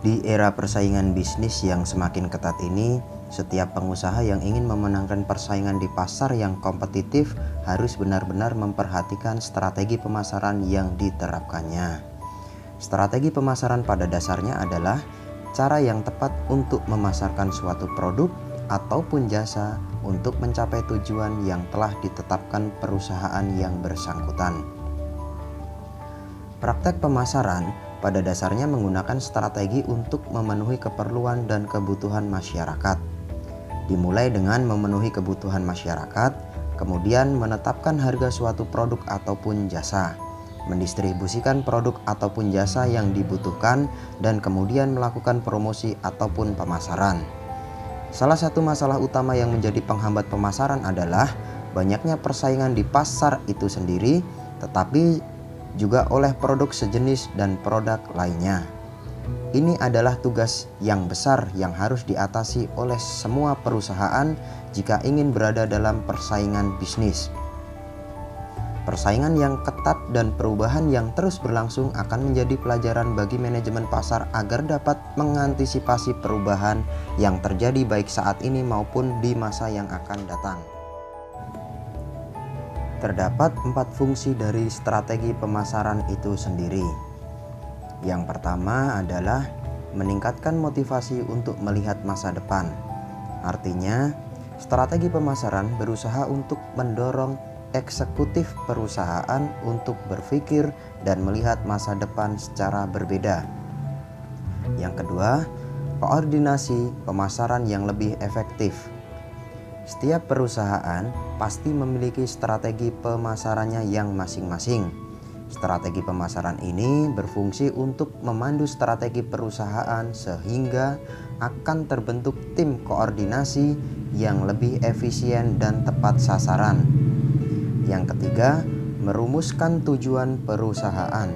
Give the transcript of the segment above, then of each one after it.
Di era persaingan bisnis yang semakin ketat ini, setiap pengusaha yang ingin memenangkan persaingan di pasar yang kompetitif harus benar-benar memperhatikan strategi pemasaran yang diterapkannya. Strategi pemasaran pada dasarnya adalah cara yang tepat untuk memasarkan suatu produk ataupun jasa untuk mencapai tujuan yang telah ditetapkan perusahaan yang bersangkutan. Praktek pemasaran pada dasarnya menggunakan strategi untuk memenuhi keperluan dan kebutuhan masyarakat. Dimulai dengan memenuhi kebutuhan masyarakat, kemudian menetapkan harga suatu produk ataupun jasa, mendistribusikan produk ataupun jasa yang dibutuhkan, dan kemudian melakukan promosi ataupun pemasaran. Salah satu masalah utama yang menjadi penghambat pemasaran adalah banyaknya persaingan di pasar itu sendiri, tetapi juga oleh produk sejenis dan produk lainnya. Ini adalah tugas yang besar yang harus diatasi oleh semua perusahaan jika ingin berada dalam persaingan bisnis. Persaingan yang ketat dan perubahan yang terus berlangsung akan menjadi pelajaran bagi manajemen pasar agar dapat mengantisipasi perubahan yang terjadi baik saat ini maupun di masa yang akan datang. Terdapat 4 fungsi dari strategi pemasaran itu sendiri. Yang pertama adalah meningkatkan motivasi untuk melihat masa depan. Artinya, strategi pemasaran berusaha untuk mendorong eksekutif perusahaan untuk berpikir dan melihat masa depan secara berbeda. Yang kedua, koordinasi pemasaran yang lebih efektif. Setiap perusahaan pasti memiliki strategi pemasarannya yang masing-masing. Strategi pemasaran ini berfungsi untuk memandu strategi perusahaan sehingga akan terbentuk tim koordinasi yang lebih efisien dan tepat sasaran. Yang ketiga, merumuskan tujuan perusahaan.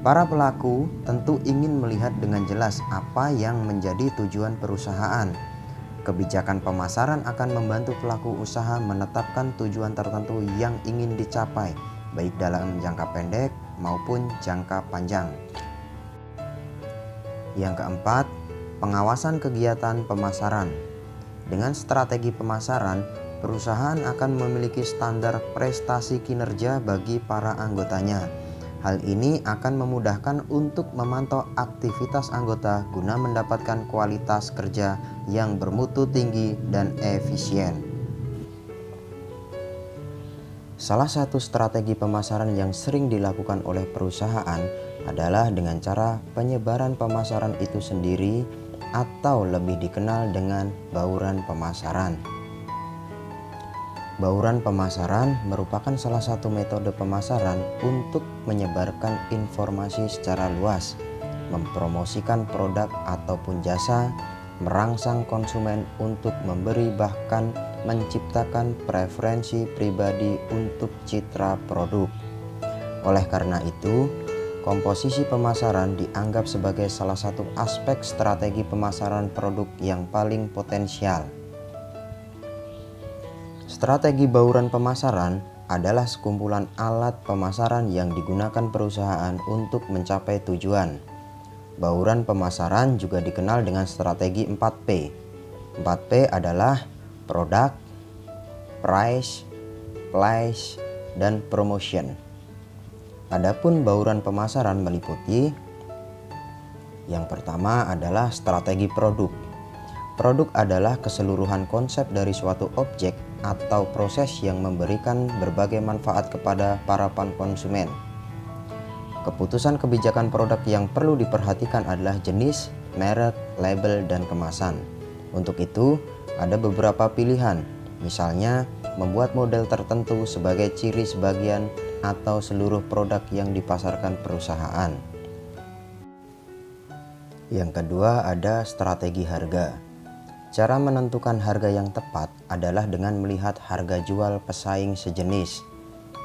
Para pelaku tentu ingin melihat dengan jelas apa yang menjadi tujuan perusahaan. Kebijakan pemasaran akan membantu pelaku usaha menetapkan tujuan tertentu yang ingin dicapai, baik dalam jangka pendek maupun jangka panjang. Yang keempat, pengawasan kegiatan pemasaran. Dengan strategi pemasaran, perusahaan akan memiliki standar prestasi kinerja bagi para anggotanya. Hal ini akan memudahkan untuk memantau aktivitas anggota guna mendapatkan kualitas kerja yang bermutu tinggi dan efisien. Salah satu strategi pemasaran yang sering dilakukan oleh perusahaan adalah dengan cara penyebaran pemasaran itu sendiri atau lebih dikenal dengan bauran pemasaran. Bauran pemasaran merupakan salah satu metode pemasaran untuk menyebarkan informasi secara luas, mempromosikan produk ataupun jasa, merangsang konsumen untuk memberi bahkan menciptakan preferensi pribadi untuk citra produk. Oleh karena itu, komposisi pemasaran dianggap sebagai salah satu aspek strategi pemasaran produk yang paling potensial. Strategi bauran pemasaran adalah sekumpulan alat pemasaran yang digunakan perusahaan untuk mencapai tujuan. Bauran pemasaran juga dikenal dengan strategi 4P. 4P adalah product, price, place, dan promotion. Adapun bauran pemasaran meliputi yang pertama adalah strategi produk. Produk adalah keseluruhan konsep dari suatu objek atau proses yang memberikan berbagai manfaat kepada para konsumen. Keputusan kebijakan produk yang perlu diperhatikan adalah jenis, merek, label, dan kemasan. Untuk itu, ada beberapa pilihan, misalnya membuat model tertentu sebagai ciri sebagian atau seluruh produk yang dipasarkan perusahaan. Yang kedua ada strategi harga. Cara menentukan harga yang tepat adalah dengan melihat harga jual pesaing sejenis,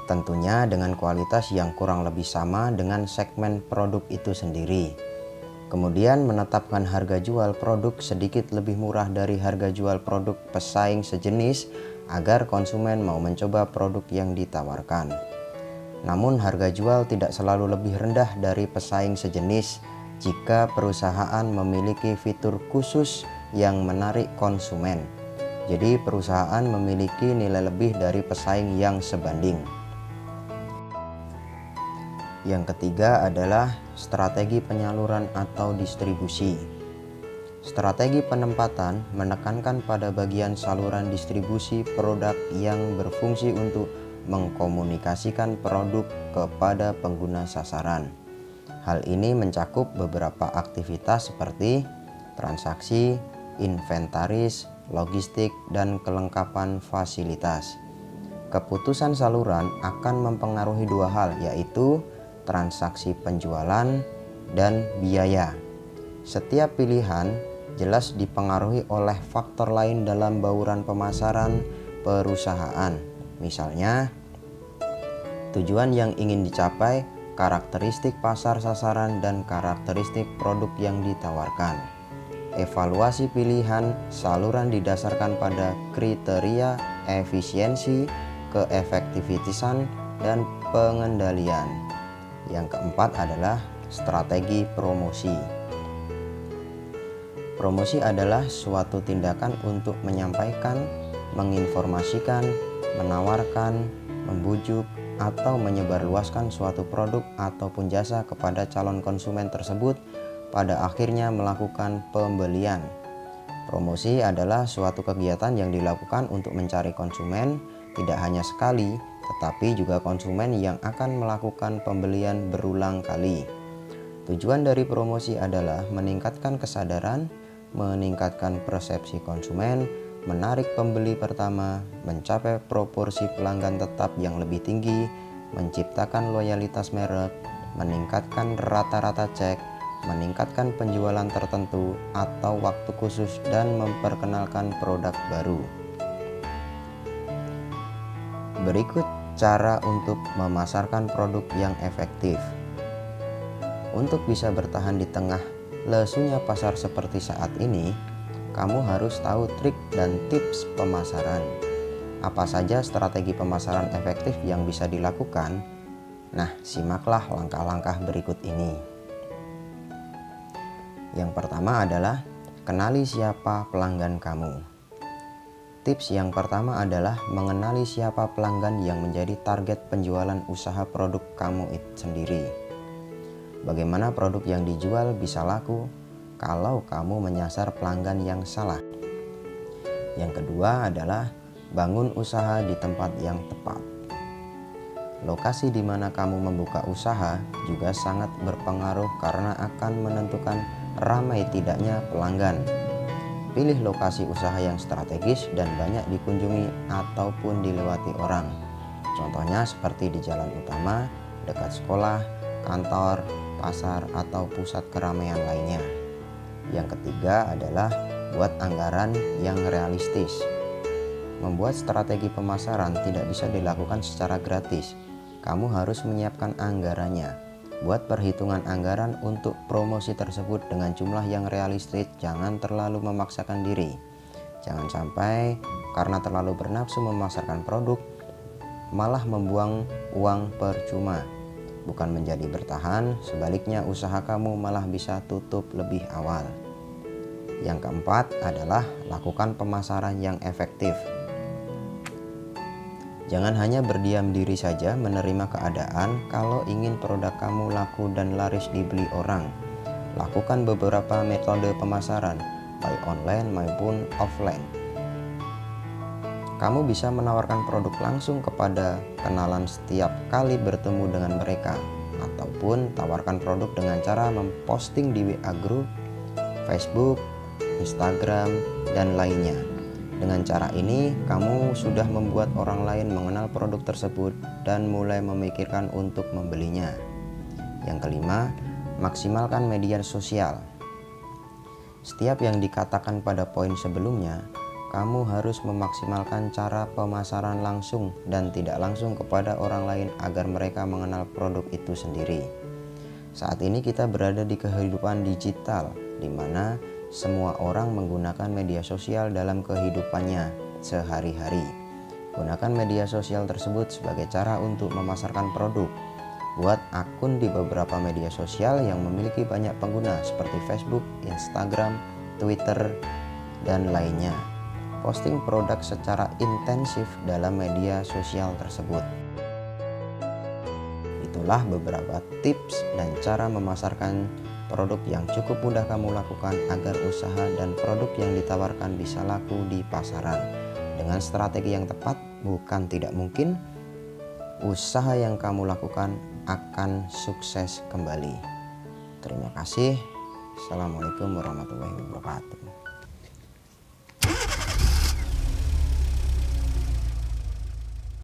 tentunya dengan kualitas yang kurang lebih sama dengan segmen produk itu sendiri. Kemudian menetapkan harga jual produk sedikit lebih murah dari harga jual produk pesaing sejenis agar konsumen mau mencoba produk yang ditawarkan. Namun harga jual tidak selalu lebih rendah dari pesaing sejenis. jika perusahaan memiliki fitur khusus yang menarik konsumen. Jadi perusahaan memiliki nilai lebih dari pesaing yang sebanding. Yang ketiga adalah strategi penyaluran atau distribusi. Strategi penempatan menekankan pada bagian saluran distribusi produk yang berfungsi untuk mengkomunikasikan produk kepada pengguna sasaran. Hal ini mencakup beberapa aktivitas seperti transaksi, inventaris, logistik, dan kelengkapan fasilitas. Keputusan saluran akan mempengaruhi dua hal, yaitu transaksi penjualan dan biaya. Setiap pilihan jelas dipengaruhi oleh faktor lain dalam bauran pemasaran perusahaan. Misalnya, tujuan yang ingin dicapai, karakteristik pasar sasaran, dan karakteristik produk yang ditawarkan. Evaluasi pilihan saluran didasarkan pada kriteria efisiensi, keefektivitasan, dan pengendalian. Yang keempat adalah strategi promosi. Promosi adalah suatu tindakan untuk menyampaikan, menginformasikan, menawarkan, membujuk, atau menyebarluaskan suatu produk ataupun jasa kepada calon konsumen tersebut, pada akhirnya melakukan pembelian. Promosi adalah suatu kegiatan yang dilakukan untuk mencari konsumen, tidak hanya sekali, tetapi juga konsumen yang akan melakukan pembelian berulang kali. Tujuan dari promosi adalah meningkatkan kesadaran, meningkatkan persepsi konsumen, menarik pembeli pertama, mencapai proporsi pelanggan tetap yang lebih tinggi, menciptakan loyalitas merek, meningkatkan rata-rata cek, meningkatkan penjualan tertentu atau waktu khusus, dan memperkenalkan produk baru. Berikut cara untuk memasarkan produk yang efektif. Untuk bisa bertahan di tengah lesunya pasar seperti saat ini, kamu harus tahu trik dan tips pemasaran. Apa saja strategi pemasaran efektif yang bisa dilakukan? Nah, simaklah langkah-langkah berikut ini. Yang pertama adalah kenali siapa pelanggan kamu. Tips yang pertama adalah mengenali siapa pelanggan yang menjadi target penjualan usaha produk kamu itu sendiri. Bagaimana produk yang dijual bisa laku kalau kamu menyasar pelanggan yang salah? Yang kedua adalah bangun usaha di tempat yang tepat. Lokasi di mana kamu membuka usaha juga sangat berpengaruh karena akan menentukan ramai tidaknya pelanggan. Pilih lokasi usaha yang strategis dan banyak dikunjungi ataupun dilewati orang. Contohnya seperti di jalan utama, dekat sekolah, kantor, pasar, atau pusat keramaian lainnya. Yang ketiga adalah buat anggaran yang realistis. Membuat strategi pemasaran tidak bisa dilakukan secara gratis. Kamu harus menyiapkan anggarannya. Buat perhitungan anggaran untuk promosi tersebut dengan jumlah yang realistis, jangan terlalu memaksakan diri. Jangan sampai karena terlalu bernafsu memasarkan produk, malah membuang uang percuma. Bukan menjadi bertahan, sebaliknya usaha kamu malah bisa tutup lebih awal. Yang keempat adalah lakukan pemasaran yang efektif. Jangan hanya berdiam diri saja menerima keadaan kalau ingin produk kamu laku dan laris dibeli orang. Lakukan beberapa metode pemasaran, baik online maupun offline. Kamu bisa menawarkan produk langsung kepada kenalan setiap kali bertemu dengan mereka, ataupun tawarkan produk dengan cara memposting di WA Group, Facebook, Instagram, dan lainnya. Dengan cara ini, kamu sudah membuat orang lain mengenal produk tersebut dan mulai memikirkan untuk membelinya. Yang kelima, maksimalkan media sosial. Setiap yang dikatakan pada poin sebelumnya, kamu harus memaksimalkan cara pemasaran langsung dan tidak langsung kepada orang lain agar mereka mengenal produk itu sendiri. Saat ini kita berada di kehidupan digital, di mana semua orang menggunakan media sosial dalam kehidupannya sehari-hari. Gunakan media sosial tersebut sebagai cara untuk memasarkan produk. Buat akun di beberapa media sosial yang memiliki banyak pengguna seperti Facebook, Instagram, Twitter, dan lainnya. Posting produk secara intensif dalam media sosial tersebut. Itulah beberapa tips dan cara memasarkan produk yang cukup mudah kamu lakukan agar usaha dan produk yang ditawarkan bisa laku di pasaran. Dengan strategi yang tepat, bukan tidak mungkin usaha yang kamu lakukan akan sukses kembali. Terima kasih. Assalamualaikum warahmatullahi wabarakatuh.